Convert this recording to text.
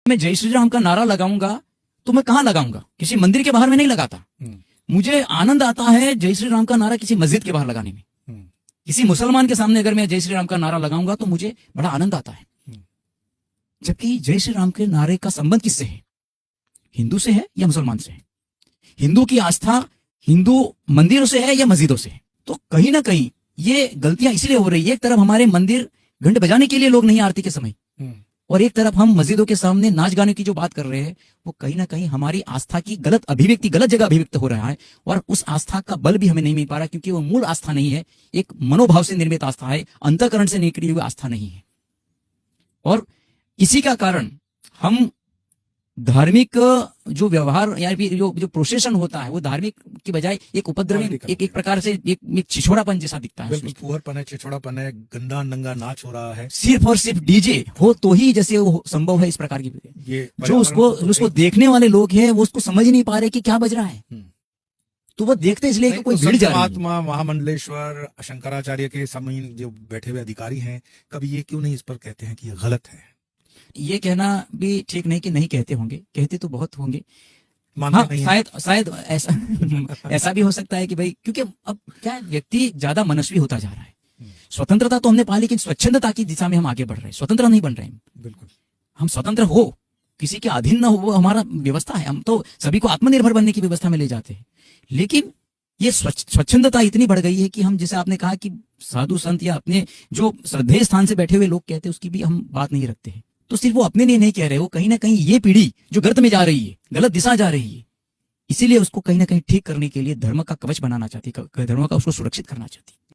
मैं जय श्री राम का नारा लगाऊंगा तो मैं कहां लगाऊंगा? किसी मंदिर के बाहर में नहीं लगाता। मुझे आनंद आता है जय श्री राम का नारा किसी मस्जिद के बाहर लगाने में। किसी मुसलमान के सामने अगर मैं जय श्री राम का नारा लगाऊंगा तो मुझे बड़ा आनंद आता है। जबकि जय श्री राम के नारे का संबंध किससे है? हिंदू से है या मुसलमान से है? हिंदू की आस्था हिंदू मंदिरों से है या मस्जिदों से है? तो कहीं ना कहीं ये गलतियां इसलिए हो रही है। एक तरफ हमारे मंदिर घंटे बजाने के लिए लोग नहीं आरती के समय, और एक तरफ हम मस्जिदों के सामने नाच गाने की जो बात कर रहे हैं वो कहीं ना कहीं हमारी आस्था की गलत अभिव्यक्ति, गलत जगह अभिव्यक्त हो रहा है। और उस आस्था का बल भी हमें नहीं मिल पा रहा, क्योंकि वो मूल आस्था नहीं है, एक मनोभाव से निर्मित आस्था है, अंतःकरण से निकली हुई आस्था नहीं है। और इसी का कारण हम धार्मिक जो व्यवहार या जो प्रोसेशन होता है वो धार्मिक की बजाय एक उपद्रवी, एक प्रकार से एक छिछोड़ापन जैसा दिखता है। फुहरपन है, छिछोड़ापन है, गंदा नंगा नाच हो रहा है। सिर्फ और सिर्फ डीजे हो तो ही जैसे वो संभव है। इस प्रकार की ये जो उसको देखने वाले लोग हैं वो उसको समझ नहीं पा रहे कि क्या बज रहा है, तो वो देखते इसलिए कि कोई भीड़ जा रही है। महात्मा महामंडलेश्वर शंकराचार्य के समय जो बैठे हुए अधिकारी हैं, कभी ये क्यों नहीं इस पर कहते हैं कि ये गलत है? ये कहना भी ठीक नहीं कि नहीं कहते होंगे, कहते तो बहुत होंगे। हाँ, शायद ऐसा भी हो सकता है कि भाई, क्योंकि अब क्या व्यक्ति ज्यादा मनस्वी होता जा रहा है। स्वतंत्रता तो हमने पा, लेकिन स्वच्छंदता की दिशा में हम आगे बढ़ रहे हैं, स्वतंत्र नहीं बन रहे हैं। बिल्कुल, हम स्वतंत्र हो, किसी के अधीन ना हो, वो हमारा व्यवस्था है। हम तो सभी को आत्मनिर्भर बनने की व्यवस्था में ले जाते हैं, लेकिन ये स्वच्छंदता इतनी बढ़ गई है कि हम, जैसे आपने कहा कि साधु संत या अपने जो श्रद्धेय स्थान से बैठे हुए लोग कहते हैं, उसकी भी हम बात नहीं रखते हैं। तो सिर्फ वो अपने लिए नहीं कह रहे, वो कहीं ना कहीं ये पीढ़ी जो गर्त में जा रही है, गलत दिशा जा रही है, इसीलिए उसको कहीं ना कहीं ठीक करने के लिए धर्म का कवच बनाना चाहती है, धर्म का उसको सुरक्षित करना चाहती है।